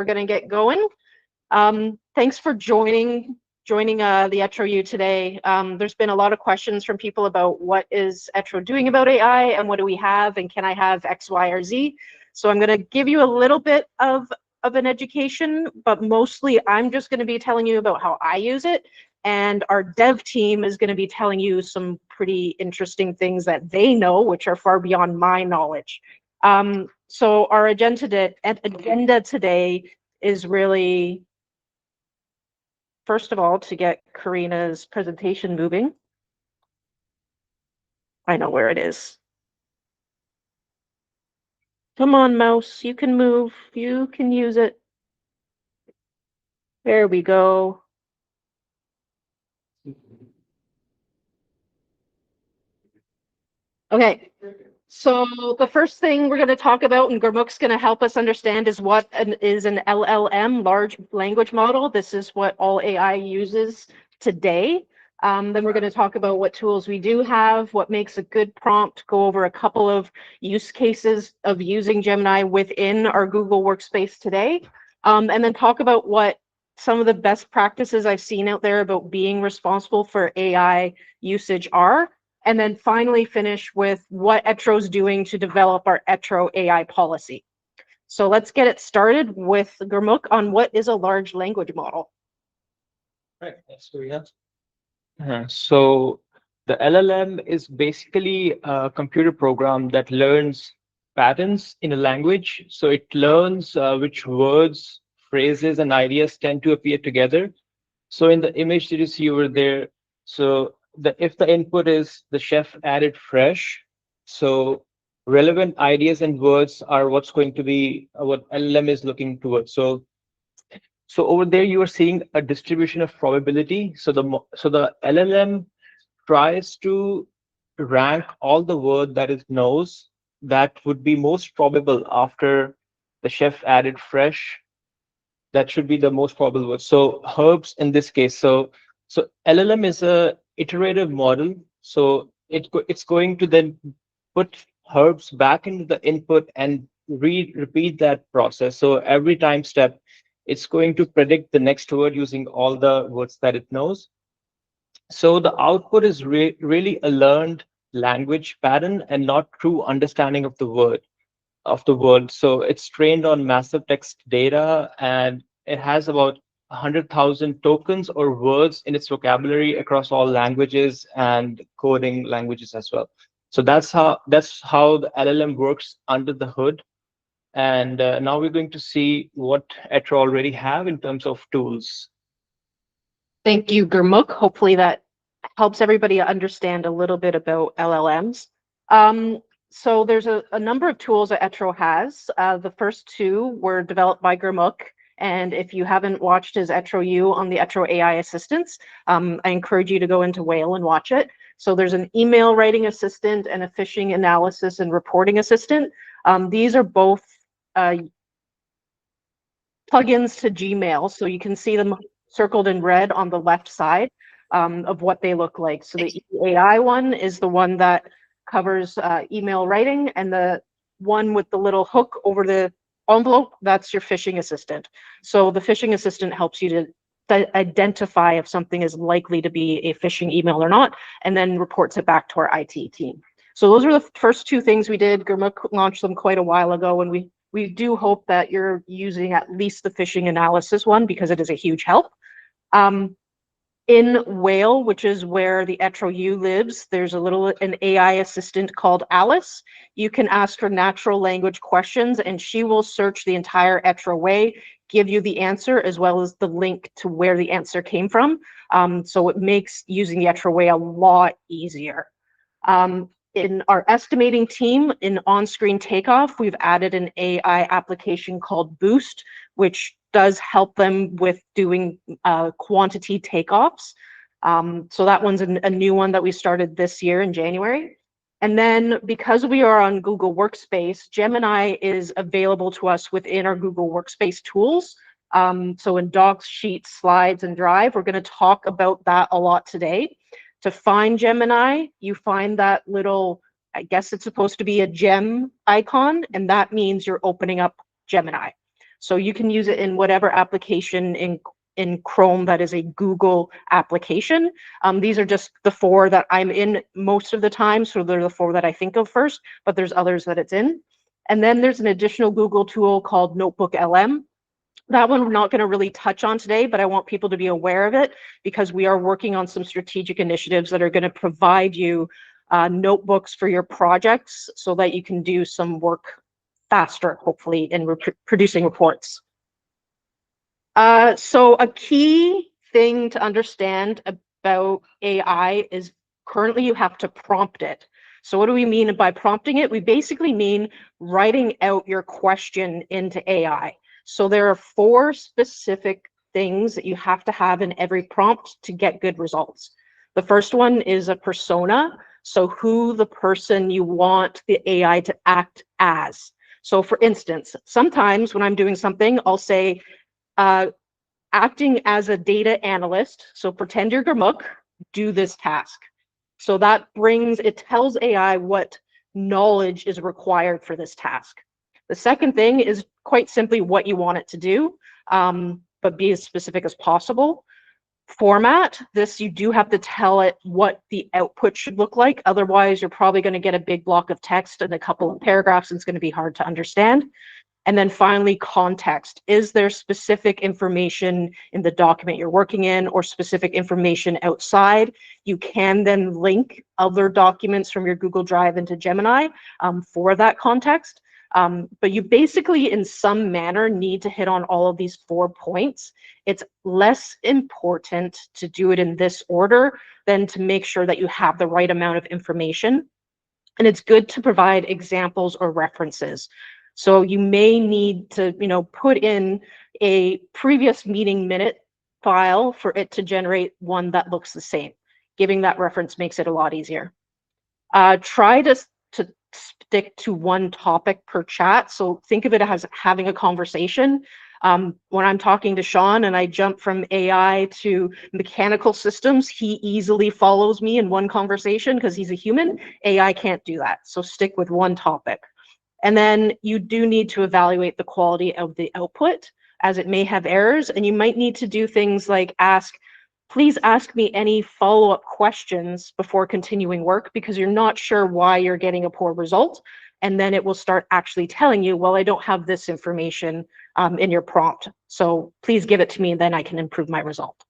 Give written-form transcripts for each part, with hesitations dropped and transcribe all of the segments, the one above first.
We're going to get going. Thanks for joining the ETRO U today. There's been a lot of questions from people about what is ETRO doing about AI and what do we have and can I have X, Y, or Z. So I'm going to give you a little bit of an education, but mostly I'm just going to be telling you about how I use it. And our dev team is going to be telling you some pretty interesting things that they know, which are far beyond my knowledge. So our agenda today is really, first of all, to get Karina's presentation moving. I know where it is. Come on, mouse, you can move, you can use it. There we go. Okay, so the first thing we're going to talk about, and Gurmuk's going to help us understand, is what is an LLM, large language model. This is what all AI uses today. Then we're going to talk about what tools we do have, what makes a good prompt, go over a couple of use cases of using Gemini within our Google Workspace today, and then talk about what some of the best practices I've seen out there about being responsible for AI usage are. And then finally finish with what ETRO's doing to develop our ETRO AI policy. So let's get it started with Gurmuk on what is a large language model. Right, thanks, Karina. So the LLM is basically a computer program that learns patterns in a language. So it learns which words, phrases, and ideas tend to appear together. So in the image that you see over there, so if the input is the chef added fresh, so relevant ideas and words are what's going to be what LLM is looking towards. So over there you are seeing a distribution of probability. So the LLM tries to rank all the word that it knows that would be most probable after the chef added fresh. That should be the most probable word. So herbs in this case. So LLM is a iterative model. So it's going to then put herbs back into the input and repeat that process. So every time step, it's going to predict the next word using all the words that it knows. So the output is really a learned language pattern and not true understanding of the world. So it's trained on massive text data, and it has about 100,000 tokens or words in its vocabulary across all languages and coding languages as well. So that's how the LLM works under the hood. And now we're going to see what ETRO already have in terms of tools. Thank you, Gurmuk. Hopefully that helps everybody understand a little bit about LLMs. So there's a number of tools that ETRO has. The first two were developed by Gurmuk. And if you haven't watched his ETRO U on the ETRO AI assistants, I encourage you to go into Whale and watch it. So there's an email writing assistant and a phishing analysis and reporting assistant. These are both plugins to Gmail. So you can see them circled in red on the left side of what they look like. So the AI one is the one that covers email writing, and the one with the little hook over the envelope, that's your phishing assistant. So the phishing assistant helps you to identify if something is likely to be a phishing email or not, and then reports it back to our IT team. So those are the first two things we did. Gurmuk launched them quite a while ago, and we do hope that you're using at least the phishing analysis one because it is a huge help. In Whale, which is where the ETRO U lives, there's an AI assistant called Alice. You can ask her natural language questions and she will search the entire ETRO way, give you the answer as well as the link to where the answer came from. So it makes using the ETRO way a lot easier. In our estimating team, in on-screen takeoff, we've added an AI application called Boost, which does help them with doing quantity takeoffs. So that one's a new one that we started this year in January. And then because we are on Google Workspace, Gemini is available to us within our Google Workspace tools. So in Docs, Sheets, Slides, and Drive, we're going to talk about that a lot today. To find Gemini, you find that little, I guess it's supposed to be a gem icon, and that means you're opening up Gemini. So you can use it in whatever application in Chrome that is a Google application. These are just the 4 that I'm in most of the time, so they're the 4 that I think of first, but there's others that it's in. And then there's an additional Google tool called Notebook LM. That one we're not going to really touch on today, but I want people to be aware of it because we are working on some strategic initiatives that are going to provide you notebooks for your projects so that you can do some work faster, hopefully, in producing reports. So a key thing to understand about AI is currently you have to prompt it. So what do we mean by prompting it? We basically mean writing out your question into AI. So there are 4 specific things that you have to have in every prompt to get good results. The first one is a persona. So who the person you want the AI to act as. So for instance, sometimes when I'm doing something, I'll say, acting as a data analyst. So pretend you're Gurmukh, do this task. So that it tells AI what knowledge is required for this task. The second thing is quite simply what you want it to do, but be as specific as possible. Format, this you do have to tell it what the output should look like. Otherwise, you're probably going to get a big block of text and a couple of paragraphs, and it's going to be hard to understand. And then finally, context. Is there specific information in the document you're working in or specific information outside? You can then link other documents from your Google Drive into Gemini for that context. But you basically, in some manner, need to hit on all of these 4 points. It's less important to do it in this order than to make sure that you have the right amount of information. And it's good to provide examples or references. So you may need to, put in a previous meeting minute file for it to generate one that looks the same. Giving that reference makes it a lot easier. Try to stick to one topic per chat. So think of it as having a conversation. When I'm talking to Sean and I jump from AI to mechanical systems, he easily follows me in one conversation because he's a human. AI can't do that. So stick with one topic. And then you do need to evaluate the quality of the output as it may have errors. And you might need to do things like please ask me any follow-up questions before continuing work because you're not sure why you're getting a poor result. And then it will start actually telling you, well, I don't have this information in your prompt. So please give it to me and then I can improve my result.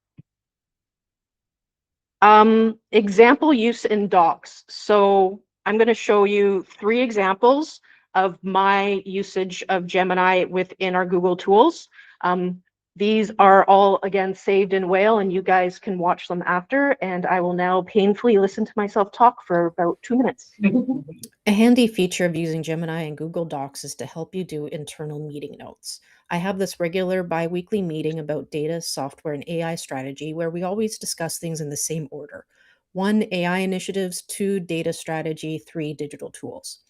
Example use in docs. So I'm going to show you 3 examples of my usage of Gemini within our Google tools. These are all, again, saved in Whale, and you guys can watch them after. And I will now painfully listen to myself talk for about 2 minutes. A handy feature of using Gemini and Google Docs is to help you do internal meeting notes. I have this regular bi-weekly meeting about data, software, and AI strategy where we always discuss things in the same order. 1, AI initiatives, 2, data strategy, 3, digital tools.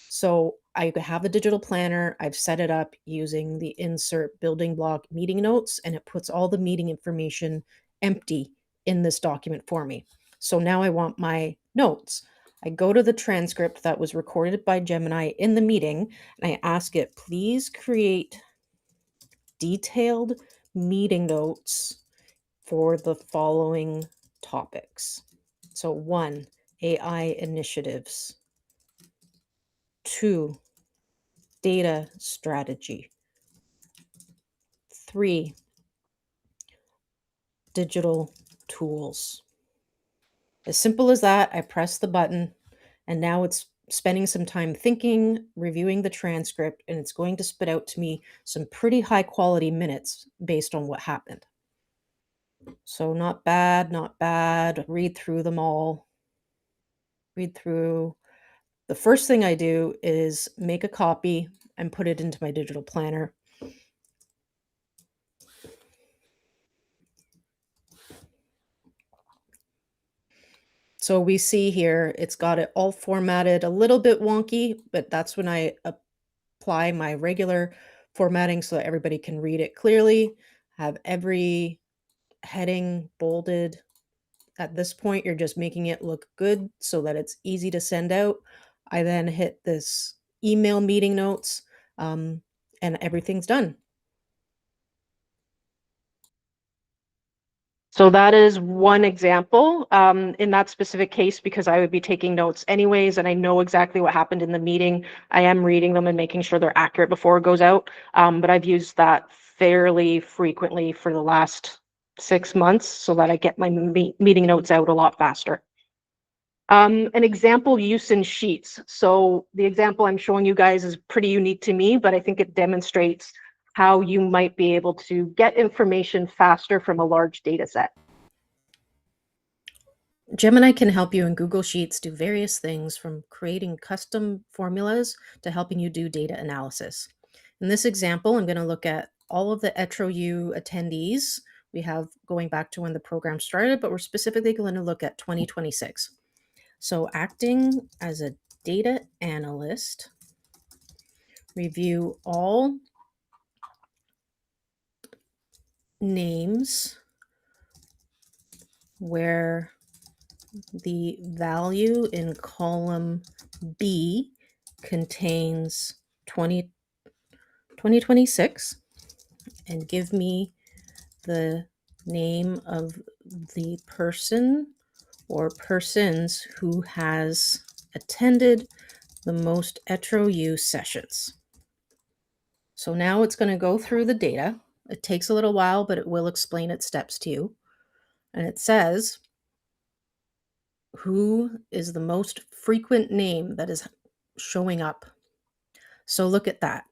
So I have a digital planner. I've set it up using the insert building block meeting notes, and it puts all the meeting information empty in this document for me. So now I want my notes. I go to the transcript that was recorded by Gemini in the meeting, and I ask it, please create detailed meeting notes for the following topics. So 1, AI initiatives. 2, data strategy. 3, digital tools. As simple as that, I press the button and now it's spending some time thinking, reviewing the transcript, and it's going to spit out to me some pretty high quality minutes based on what happened. So not bad, not bad. Read through them all. Read through. The first thing I do is make a copy and put it into my digital planner. So we see here, it's got it all formatted, a little bit wonky, but that's when I apply my regular formatting so that everybody can read it clearly. Have every heading bolded. At this point, you're just making it look good so that it's easy to send out. I then hit this email meeting notes and everything's done. So that is one example in that specific case, because I would be taking notes anyways, and I know exactly what happened in the meeting. I am reading them and making sure they're accurate before it goes out. But I've used that fairly frequently for the last 6 months so that I get my meeting notes out a lot faster. An example use in Sheets. So the example I'm showing you guys is pretty unique to me, but I think it demonstrates how you might be able to get information faster from a large data set. Gemini can help you in Google Sheets do various things, from creating custom formulas to helping you do data analysis. In this example, I'm going to look at all of the ETRO U attendees we have going back to when the program started, but we're specifically going to look at 2026. So acting as a data analyst, review all names where the value in column B contains 2026, and give me the name of the person or persons who has attended the most ETRO U sessions. So now it's going to go through the data. It takes a little while, but it will explain its steps to you. And it says, who is the most frequent name that is showing up? So look at that.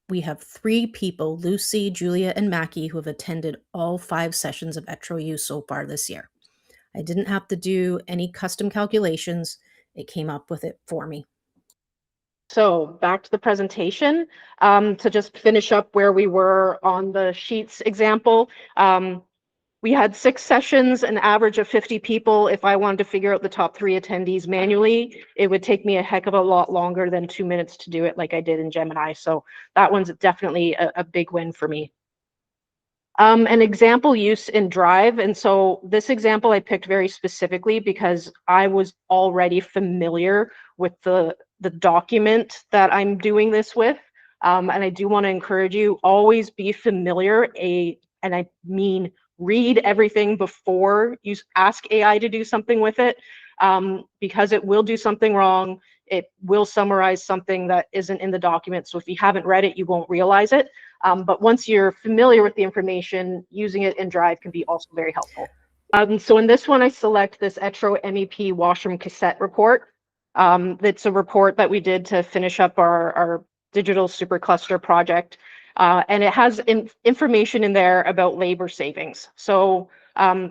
We have 3 people, Lucy, Julia, and Mackie, who have attended all 5 sessions of ETRO U so far this year. I didn't have to do any custom calculations. It came up with it for me. So back to the presentation, to just finish up where we were on the Sheets example. We had 6 sessions, an average of 50 people. If I wanted to figure out the top 3 attendees manually, it would take me a heck of a lot longer than 2 minutes to do it like I did in Gemini. So that one's definitely a big win for me. An example use in Drive. And so this example I picked very specifically because I was already familiar with the document that I'm doing this with. And I do want to encourage you, always be familiar, and I mean read everything before you ask AI to do something with it, because it will do something wrong. It will summarize something that isn't in the document. So if you haven't read it, you won't realize it. But once you're familiar with the information, using it in Drive can be also very helpful. So in this one, I select this ETRO MEP washroom cassette report. That's a report that we did to finish up our digital supercluster project. And it has information in there about labor savings. So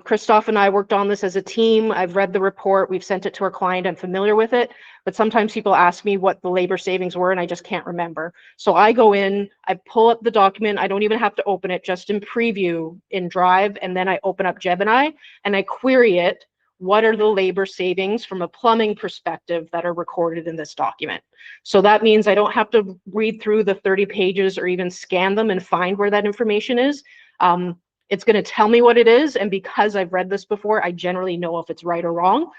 Christoph and I worked on this as a team. I've read the report. We've sent it to our client. I'm familiar with it. But sometimes people ask me what the labor savings were, and I just can't remember. So I go in, I pull up the document. I don't even have to open it, just in preview in Drive. And then I open up Gemini and I query it. What are the labor savings from a plumbing perspective that are recorded in this document? So that means I don't have to read through the 30 pages or even scan them and find where that information is. It's going to tell me what it is. And because I've read this before, I generally know if it's right or wrong.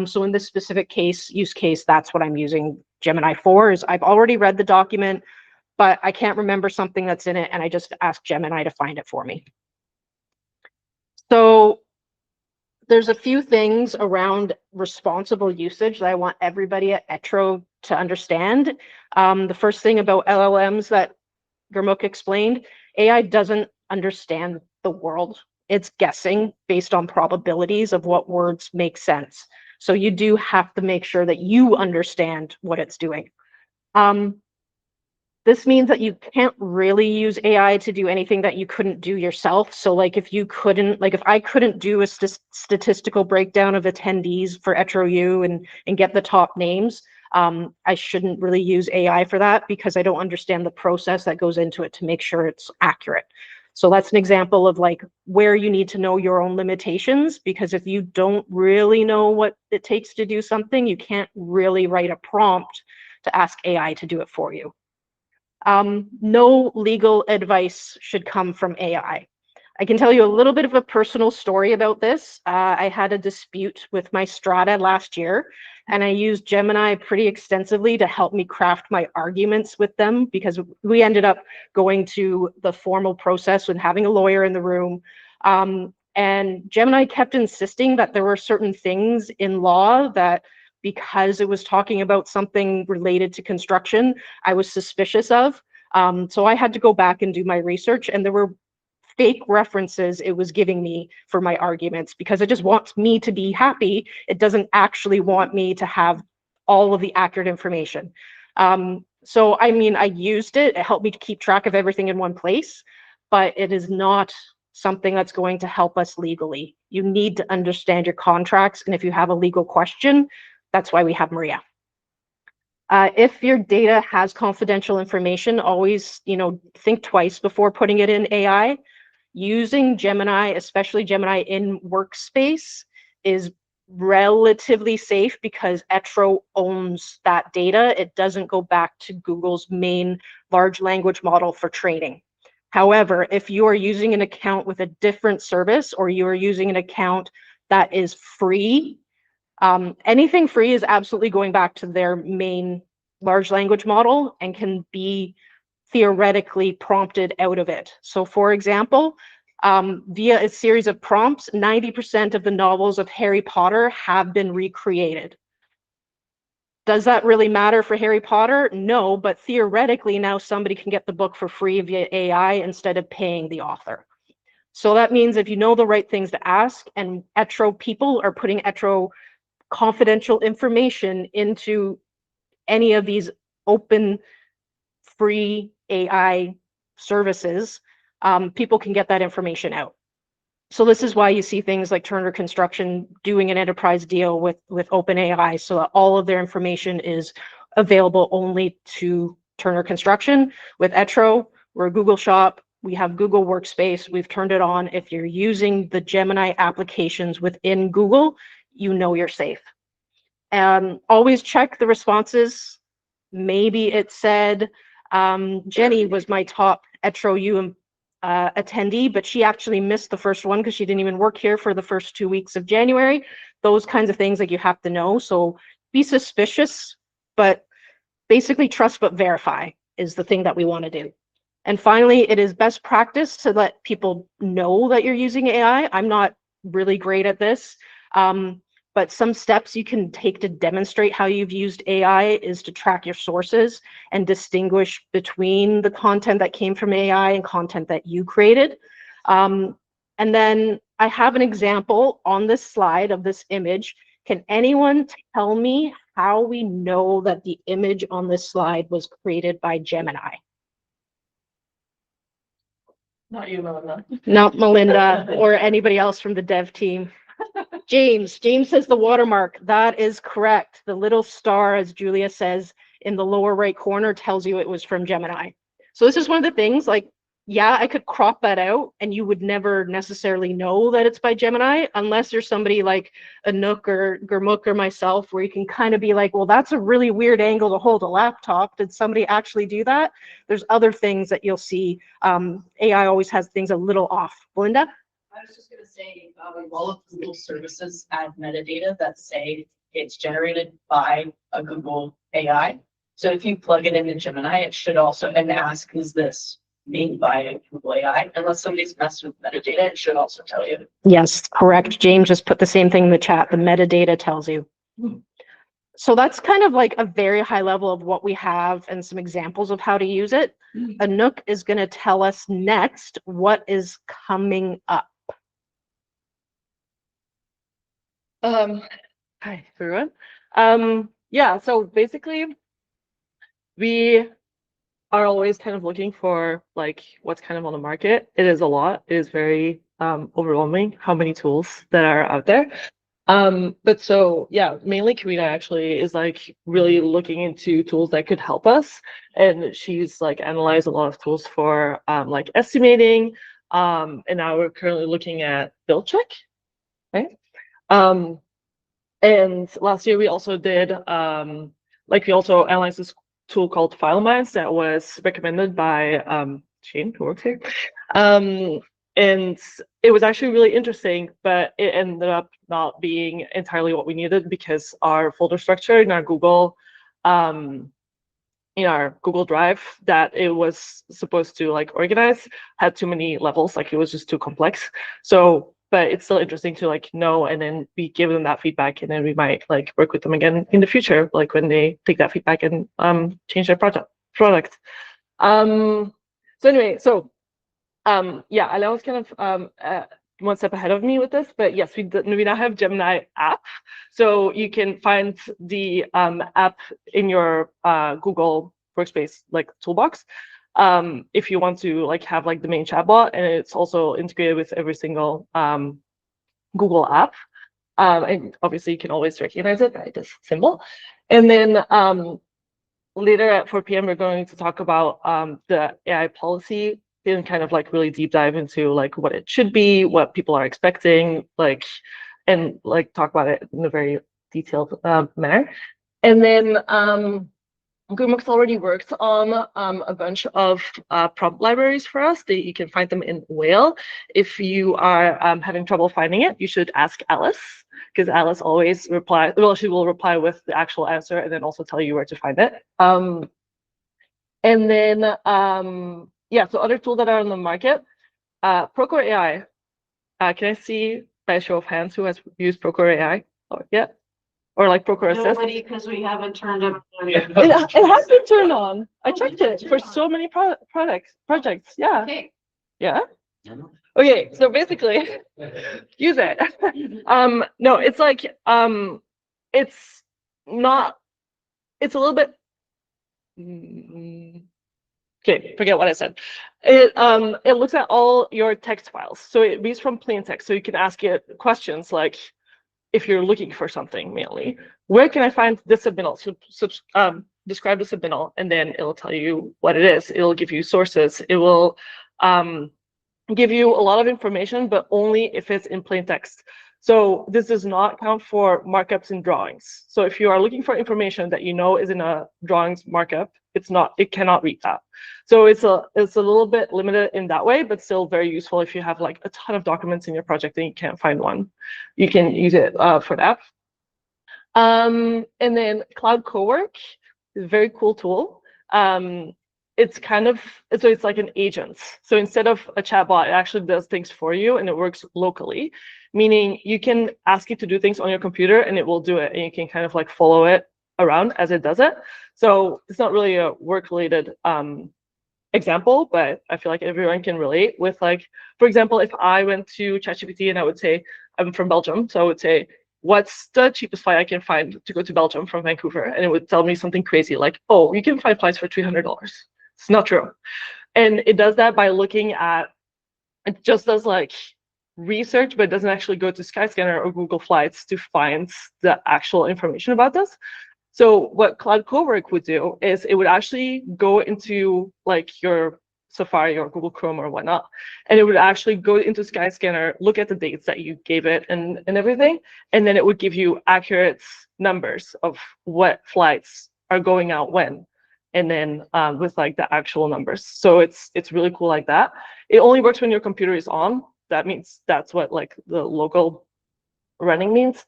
So in this specific use case, that's what I'm using Gemini for, is I've already read the document, but I can't remember something that's in it. And I just ask Gemini to find it for me. So there's a few things around responsible usage that I want everybody at ETRO to understand. The first thing about LLMs that Gurmukh explained, AI doesn't understand the world. It's guessing based on probabilities of what words make sense. So you do have to make sure that you understand what it's doing. This means that you can't really use AI to do anything that you couldn't do yourself. So like if I couldn't do a statistical breakdown of attendees for ETRO U and get the top names, I shouldn't really use AI for that, because I don't understand the process that goes into it to make sure it's accurate. So that's an example of like where you need to know your own limitations, because if you don't really know what it takes to do something, you can't really write a prompt to ask AI to do it for you. No legal advice should come from AI. I can tell you a little bit of a personal story about this. I had a dispute with my strata last year, and I used Gemini pretty extensively to help me craft my arguments with them, because we ended up going to the formal process and having a lawyer in the room. And Gemini kept insisting that there were certain things in law that, because it was talking about something related to construction, I was suspicious of. So I had to go back and do my research, and there were fake references it was giving me for my arguments, because it just wants me to be happy. It doesn't actually want me to have all of the accurate information. So, I mean, I used it. It helped me to keep track of everything in one place, but it is not something that's going to help us legally. You need to understand your contracts, and if you have a legal question, that's why we have Maria. If your data has confidential information, always, think twice before putting it in AI. Using Gemini, especially Gemini in Workspace, is relatively safe because ETRO owns that data. It doesn't go back to Google's main large language model for training. However, if you are using an account with a different service, or you are using an account that is free, anything free is absolutely going back to their main large language model and can be theoretically prompted out of it. So for example, via a series of prompts, 90% of the novels of Harry Potter have been recreated. Does that really matter for Harry Potter? No, but theoretically now somebody can get the book for free via AI instead of paying the author. So that means if you know the right things to ask, and ETRO people are putting ETRO confidential information into any of these open free AI services, people can get that information out. So this is why you see things like Turner Construction doing an enterprise deal with OpenAI, so that all of their information is available only to Turner Construction. With ETRO, we're a Google shop. We have Google Workspace. We've turned it on. If you're using the Gemini applications within Google, you know you're safe. Always check the responses. Maybe it said, Jenny was my top ETRO U attendee, but she actually missed the first one because she didn't even work here for the first 2 weeks of January. Those kinds of things that you have to know. So be suspicious, but basically trust but verify is the thing that we want to do. And finally, it is best practice to let people know that you're using AI. I'm not really great at this, but some steps you can take to demonstrate how you've used AI is to track your sources and distinguish between the content that came from AI and content that you created. And then I have an example on this slide of this image. Can anyone tell me how we know that the image on this slide was created by Gemini? Not you, Melinda. Not Melinda or anybody else from the dev team. James says the watermark. That is correct. The little star, as Julia says, in the lower right corner tells you it was from Gemini. So this is one of the things, like, yeah, I could crop that out and you would never necessarily know that it's by Gemini unless you're somebody like Anouk or Gurmukh or myself, where you can kind of be like, well, that's a really weird angle to hold a laptop. Did somebody actually do that? There's other things that you'll see. AI always has things a little off. Belinda? I was just going to say, all of Google services add metadata that say it's generated by a Google AI. So if you plug it into Gemini, it should also, and ask, is this made by a Google AI? Unless somebody's messed with metadata, it should also tell you. Yes, correct. James just put the same thing in the chat. The metadata tells you. So that's kind of like a very high level of what we have and some examples of how to use it. Anouk is going to tell us next what is coming up. Hi, everyone. Yeah, so basically, we are always kind of looking for like what's kind of on the market. It is a lot. It is very overwhelming how many tools that are out there. But so yeah, mainly Karina actually is like really looking into tools that could help us, and she's like analyzed a lot of tools for like estimating. And now we're currently looking at build check, right? And last year we also did we also analyzed this tool called FileMines that was recommended by Shane, who works here. And it was actually really interesting, but it ended up not being entirely what we needed because our folder structure in our Google Drive that it was supposed to like organize had too many levels, like it was just too complex. So but it's still interesting to like know, and then we give them that feedback, and then we might like work with them again in the future, like when they take that feedback and change their product. So anyway, so yeah, Alain was kind of one step ahead of me with this, but yes, we now have Gemini app, so you can find the app in your Google Workspace like toolbox if you want to like have like the main chatbot, and it's also integrated with every single Google app, and obviously you can always recognize it by this symbol. And then later at 4 p.m. we're going to talk about the AI policy and kind of like really deep dive into like what it should be, what people are expecting, like, and like talk about it in a very detailed manner. And then GoodMorks already worked on a bunch of prompt libraries for us. You can find them in Whale. If you are having trouble finding it, you should ask Alice, because Alice always replies. Well, she will reply with the actual answer and then also tell you where to find it. And then yeah, so other tools that are on the market, Procore AI. Can I see by a show of hands who has used Procore AI? Oh, yeah. Or like Procore Assist? Nobody, because we haven't turned it on. It has been turned on. I checked it for so many projects. Yeah. Okay. Yeah. Okay, so basically, use it. No, it's like it's not. It's a little bit. Okay, forget what I said. It looks at all your text files, so it reads from plain text. So you can ask it questions like, if you're looking for something mainly, where can I find this submittal? So describe the submittal, and then it'll tell you what it is. It'll give you sources. It will give you a lot of information, but only if it's in plain text. So this does not count for markups in drawings. So if you are looking for information that you know is in a drawings markup, it cannot read that. So it's a little bit limited in that way, but still very useful if you have like a ton of documents in your project and you can't find one. You can use it for that. And then Cloud Cowork is a very cool tool. It's kind of, so it's like an agent. So instead of a chatbot, it actually does things for you, and it works locally, meaning you can ask it to do things on your computer and it will do it, and you can kind of like follow it around as it does it. So it's not really a work-related example, but I feel like everyone can relate with, like, for example, if I went to ChatGPT and I would say, I'm from Belgium, so I would say, what's the cheapest flight I can find to go to Belgium from Vancouver? And it would tell me something crazy like, oh, you can find flights for $300. It's not true. And it does that by looking at, it just does like research, but it doesn't actually go to Skyscanner or Google Flights to find the actual information about this. So what Cloud Cowork would do is it would actually go into like your Safari or Google Chrome or whatnot, and it would actually go into Skyscanner, look at the dates that you gave it and everything, and then it would give you accurate numbers of what flights are going out when, and then with like the actual numbers. So it's really cool like that. It only works when your computer is on. That means that's what like the local running means.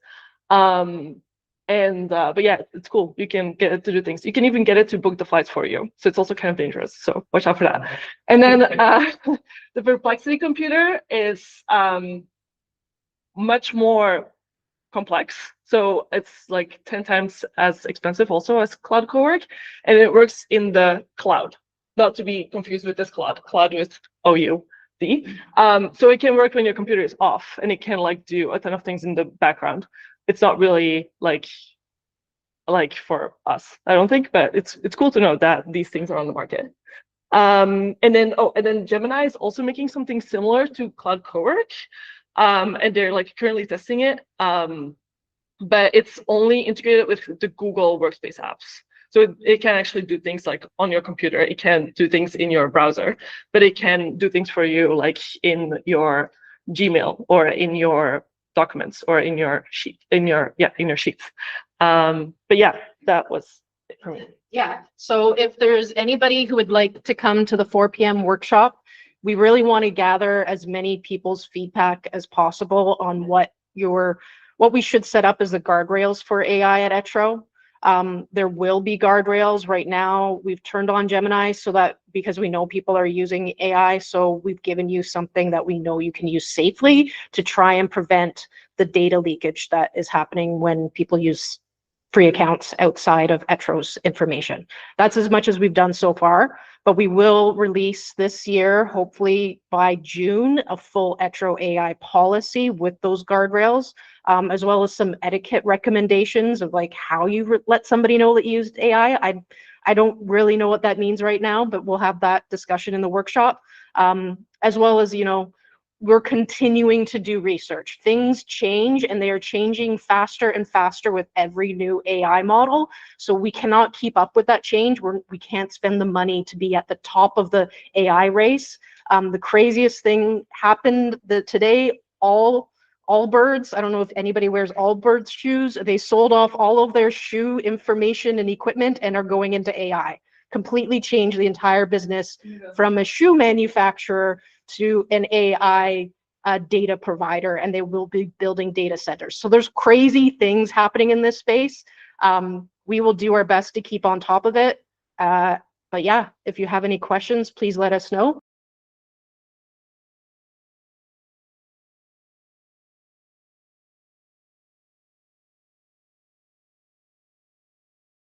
But yeah, it's cool. You can get it to do things. You can even get it to book the flights for you. So it's also kind of dangerous. So watch out for that. And then the Perplexity computer is much more complex. So it's like 10 times as expensive also as Cloud Cowork. And it works in the cloud, not to be confused with this Claude with OUD. So it can work when your computer is off, and it can like do a ton of things in the background. It's not really like for us, I don't think, but it's cool to know that these things are on the market. And then Gemini is also making something similar to Cloud Cowork, and they're like currently testing it, but it's only integrated with the Google Workspace apps. So it can actually do things like on your computer. It can do things in your browser, but it can do things for you like in your Gmail or in your documents or in your sheet, in your sheets. But yeah, that was it for me. Yeah, so if there's anybody who would like to come to the 4 p.m. workshop, we really want to gather as many people's feedback as possible on what we should set up as the guardrails for AI at ETRO. There will be guardrails. Right now, we've turned on Gemini so that because we know people are using AI, so we've given you something that we know you can use safely to try and prevent the data leakage that is happening when people use free accounts outside of ETRO's information. That's as much as we've done so far, but we will release this year, hopefully by June, a full ETRO AI policy with those guardrails, as well as some etiquette recommendations of like how you let somebody know that you used AI. I don't really know what that means right now, but we'll have that discussion in the workshop, as well as, we're continuing to do research. Things change and they are changing faster and faster with every new AI model. So we cannot keep up with that change. We can't spend the money to be at the top of the AI race. The craziest thing happened today, Allbirds, I don't know if anybody wears Allbirds shoes. They sold off all of their shoe information and equipment and are going into AI. Completely changed the entire business from a shoe manufacturer to an AI data provider, and they will be building data centers. So there's crazy things happening in this space. We will do our best to keep on top of it. But yeah, if you have any questions, please let us know.